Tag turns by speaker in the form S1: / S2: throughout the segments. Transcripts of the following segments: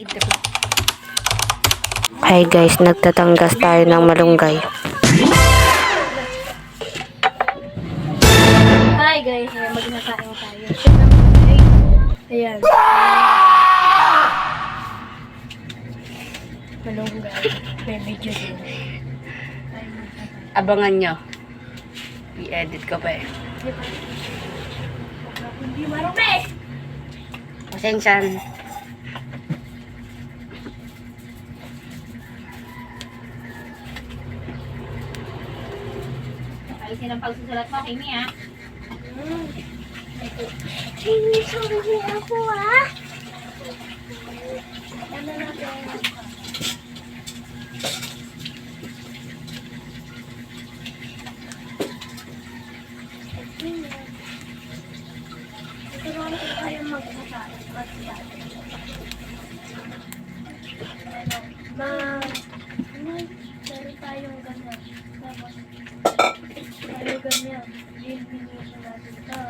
S1: Hi guys, nagtatanggas tayo ng malunggay.
S2: Hi guys, magnakain tayo. Ayan. Malunggay. May video din.
S1: Abangan nyo. I-edit ko pa eh.
S2: Hindi marumi!
S1: Pasensyan.
S2: Ayusin ang pagsusulat mo, Kimi, ha?
S3: Kimi, sorry ako ah.
S2: Ano natin?
S3: Ito naman ko tayo magsasabi. Meron tayong ganyan. Tapos, tayo ganyan. Dinidinisyon natin ito.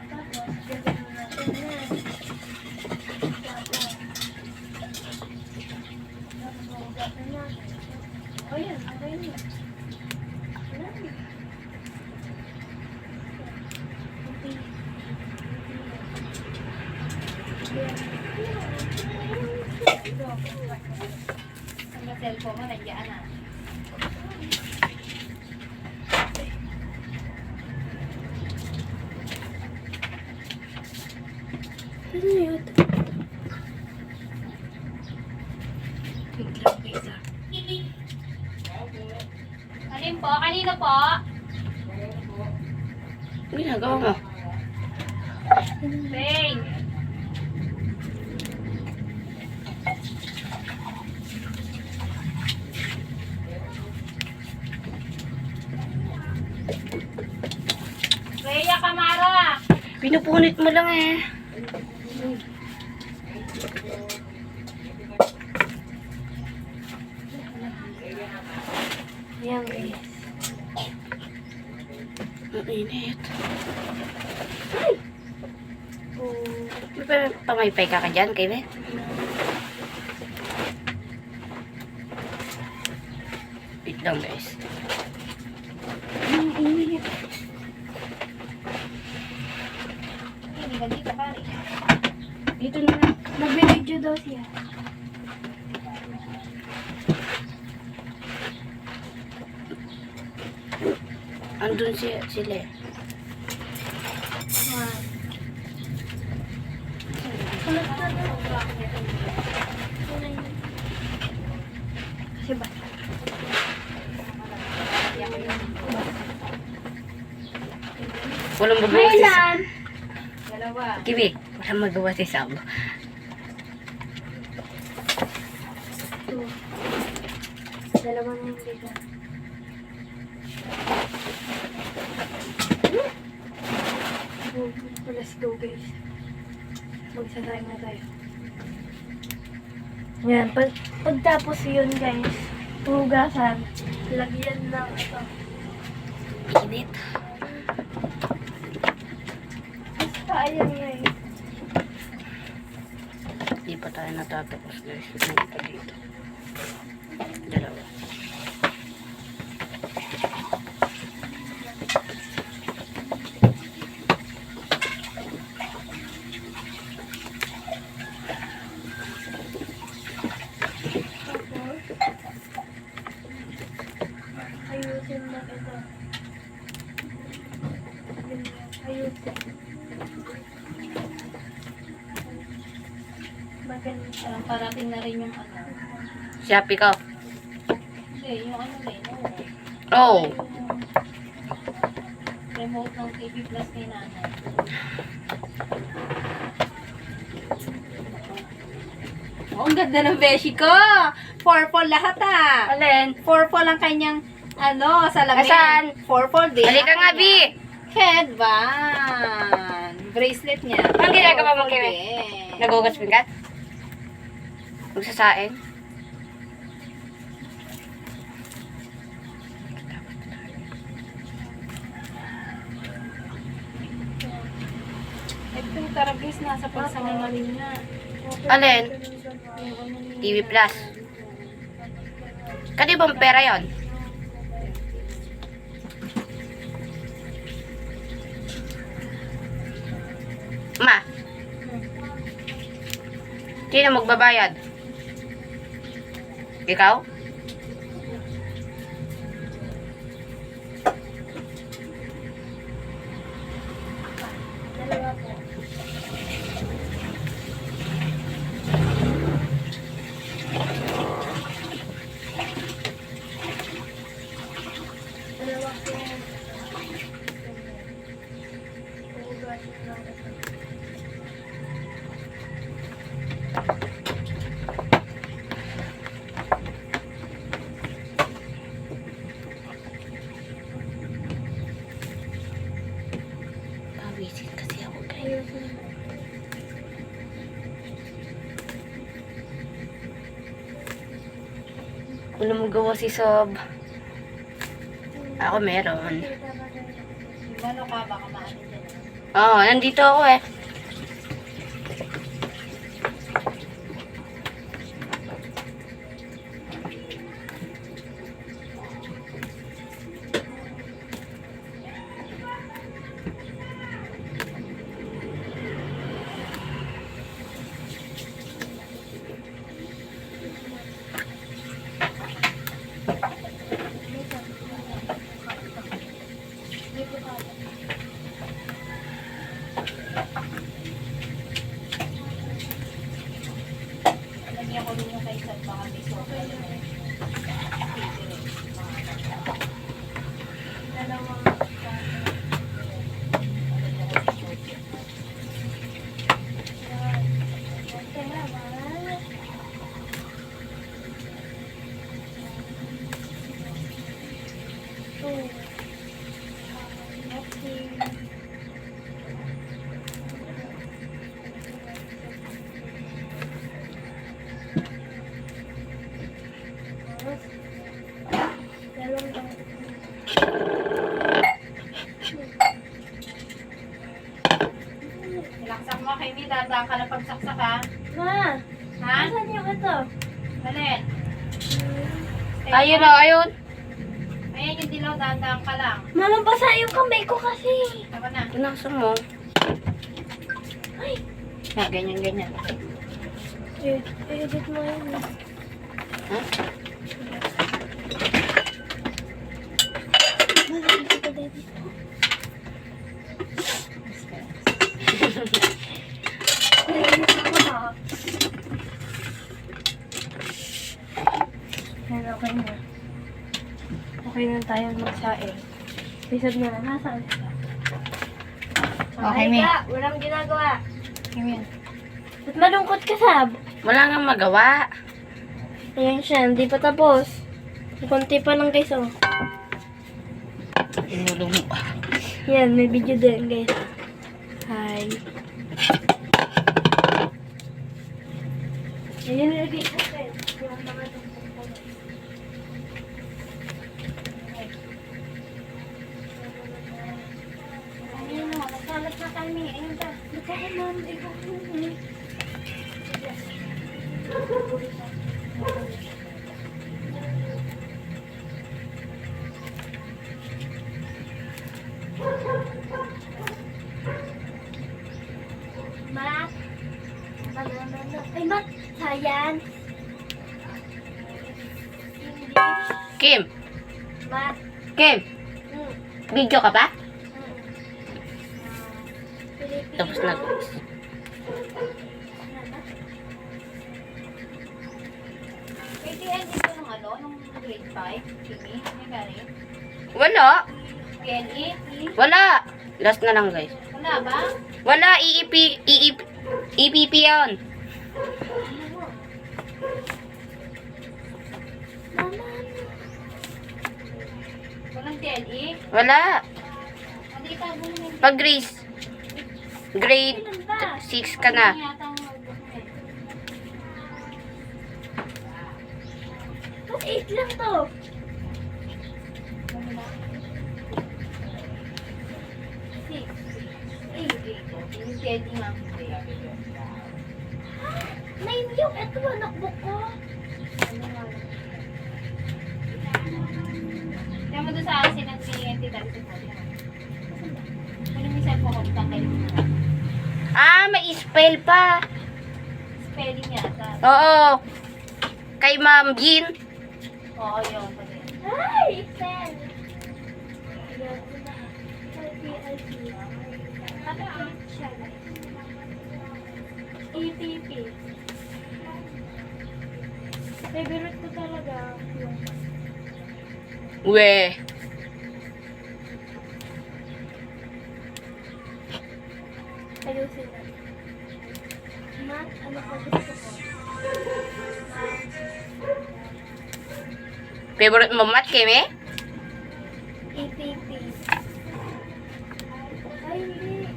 S3: Tapos, gagawin natin yan. Tapos, mahugasan natin. O yan, okay na. Ayan.
S2: Ang cellphone mo, nandiyan na.
S3: Ano yun?
S2: Alin po? Kanino po?
S1: Ano ginagawa mo?
S2: Bang! Rhea Camara!
S1: Pinupunit mo lang eh.
S2: Ayan guys.
S1: Ang init.
S2: Oh.
S1: May pamaypay ka dyan, Kimi? Wait lang guys.
S2: Ang init. Hindi ka dito, pare.
S1: Dito na lang.
S3: Nag-video daw siya.
S1: Andun sila eh.
S2: Kasi ba?
S1: Walang magawa si
S3: Kailan?
S2: Dalawa.
S1: Kimi, walang magawa si Sam.
S3: Dalawa na yung video.
S2: Let's go guys. Magsasayang na tayo. Yan. Pagtapos yun guys, hugasan. Lagyan ng ito.
S1: Init.
S3: Basta ayan guys.
S1: Hindi pa tayo natatapos guys. Hindi pa dito. Dalawa.
S3: Ayusin na ito. Ayusin. Maganda.
S2: Parating na rin yung ano.
S1: Shopee ko.
S2: Hindi, yung ano din.
S1: Oh.
S2: Remote ng TV Plus kay nanay. Oh, ang ganda ng beshi ko! 4-4 lahat ah!
S1: Alin?
S2: 4-4 lang kanyang ano, salamin.
S1: Asan?
S2: 4-4 din.
S1: Halika nga, Bi!
S2: Headband. Bracelet niya.
S1: Anong ginagawa mo,
S2: 4-4
S1: Kimi?
S2: din.
S1: Nagugas mo ka? Magsasaing?
S2: Ito yung taragis nasa pagsangamalin niya.
S1: Alin? TV Plus. Kadi bang pera yon? Ma, sino magbabayad? Ikaw?
S3: Dalawa po. Dalawa po. Hugasan lang ito.
S1: Pawisin kasi ako guys.
S3: Ayusin mo.
S1: Wala mo gawa si Sob. Ako meron.
S3: Ano ka? Baka maano dyan.
S1: Oo, nandito ako eh.
S3: Lagyan ko din yung kay Sal, baka may sopa. Dalawang Ilaksak mo kay Mi, dadaan ka na pagsaksak ha.
S2: Ma,
S3: Ha?
S2: saan yung ito?
S3: Alin?
S1: Ayun o, ayun.
S3: Ayan yung dilaw, dadaan ka lang.
S2: Mama, basa yung kamay ko kasi.
S3: Tama na.
S1: Pinasa mo.
S2: Ay,
S1: Ah, ganyan, ganyan.
S2: edit mo yun.
S1: Ha?
S2: Malaki ko edit mo. Yan, okay na. Okay na tayo magsaing. Isad na lang. Nasaan sila?
S3: Okay, Mi.
S2: ka, walang ginagawa.
S3: Ayan.
S2: Ba't malungkot ka, Sab?
S1: Wala nga magawa.
S2: Ayan siya, hindi pa tapos. Kunti pa lang guys, oh.
S1: Inulong mo.
S2: Yan, may video din guys. Hi. Ayan, nilagay natin. Yung mga tungkol.
S3: Ayun o, nagsalat na kami. Ayun ka.
S2: Nagkain namin ikaw. Mat. Ay, Mat. Science. English.
S1: Kim!
S2: Mat.
S1: Kim!
S2: Mm.
S1: Video ka ba?
S2: Filipino.
S1: Tapos na guys.
S3: ATN dito nung ano, nung grade 5, Kimi, may galing.
S1: Wala.
S3: PLE,
S1: Wala. Last na lang guys.
S3: wala ba?
S1: Wala. EPP yun.
S2: Mama.
S3: Walang PLE?
S1: Wala.
S3: Hindi ka bumili.
S1: Pag grade
S2: Ilan ba?
S1: 6 ka na.
S3: Yata ang notebook mo eh.
S2: Ba't 8 lang to?
S3: Ano ba? 6. 8. Yung PLE nga.
S2: Ito ba, notebook ko?
S3: Ano nga lang. Kaya mo doon sa asin ng TNT dati ko. Ano yung cellphone ko? Tanggalin mo na.
S1: May spell pa.
S3: Spelling yata.
S1: Oo. Kay Ma'am Jean.
S3: Oo, yun. Pwede.
S2: Ay! Pen! Ayan, LP. Ano ang siya? EPP. Favorite ko talaga yung
S1: We.
S2: ayusin na. Math, ano pa gusto ko?
S1: Favorite mo mat, Kimi?
S2: EPP. Ay, hindi.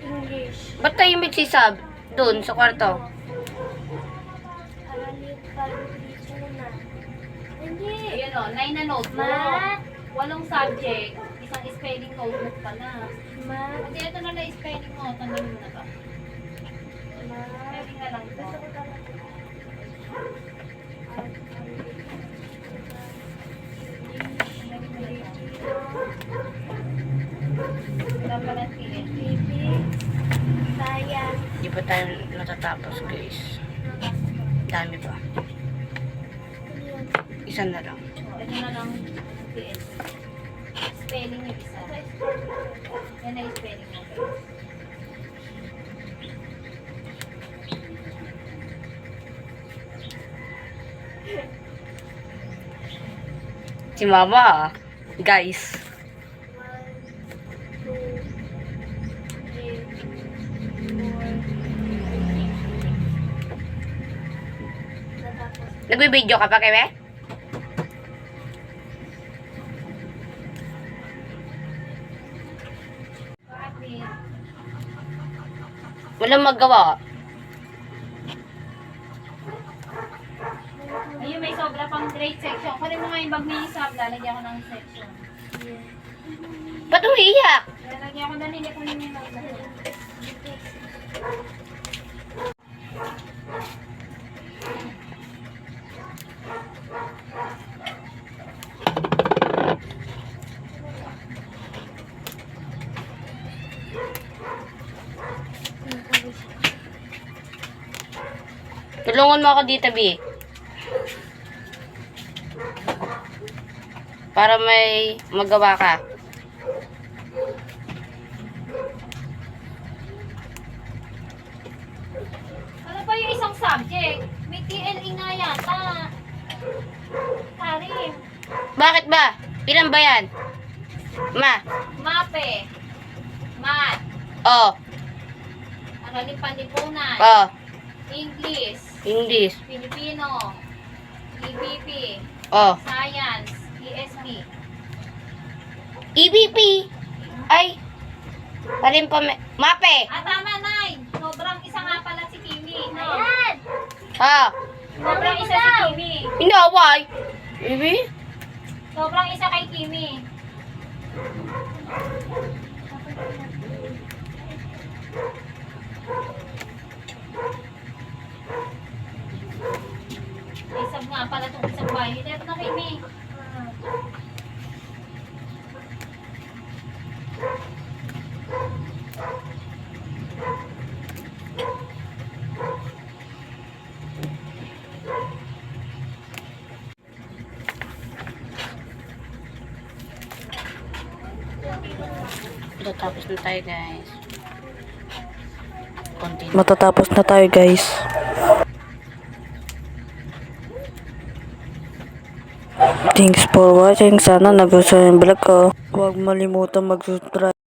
S2: English.
S1: Ba't tayo magsisab? Doon, sa kwarto.
S2: Aralin dito na. Hindi.
S3: Ayun o, 9 na notebook.
S2: Math.
S3: 8 subject. Isang spelling notebook pala.
S2: Math.
S3: Hindi, ito na lang spelling mo. Tanggalin mo na to.
S2: Math.
S3: Spelling na lang to.
S2: Gusto ko talaga.
S3: Tanggalin mo na to. Wala pa ng TNT.
S2: EPP. Science.
S1: Di pa tayo natatapos, guys. Dami pa. Isa na lang.
S3: O, ito na lang TNT. Spelling yung isa. Yan na yung spelling mo.
S1: Si Mama, guys.
S2: 1, 2, 3, 4, 5. Natapos.
S1: Nagbibideo ka pa, Kimi?
S3: Bakit?
S1: Walang magawa.
S3: Ayun, may sobra pang grade section. Kunin mo nga yung bag ni Isab. Lalagyan ko ng section.
S1: Ba't umiiyak?
S3: Lalagyan ko na nila kung yung mga
S1: Tulungan mo ako dito, B. Para may magawa ka.
S3: Ano pa yung isang subject? May TLE nga yata. Karim.
S1: Bakit ba? Ilan ba yan? Ma.
S3: Mape. Math.
S1: Oh.
S3: Aralin panlipunan.
S1: Oh.
S3: English.
S1: English.
S3: Filipino. EPP.
S1: Oh.
S3: Science. ESP.
S1: EBP. Ay. Parin pa Mape.
S3: Ah, tama, Nay. Sobrang isa nga pala si Kimi. No?
S2: Ayan!
S1: Ha.
S3: Sobrang isa si Kimi.
S1: Inaway. Ibi?
S3: Sobrang isa kay Kimi. Isab nga pala itong isang bahay. Ito na Kimi.
S1: Tapos na tayo, guys. Continue.
S4: Matatapos na tayo, guys. Thanks for watching. Sana nagustuhan yung vlog ko. Huwag malimutan mag-subscribe.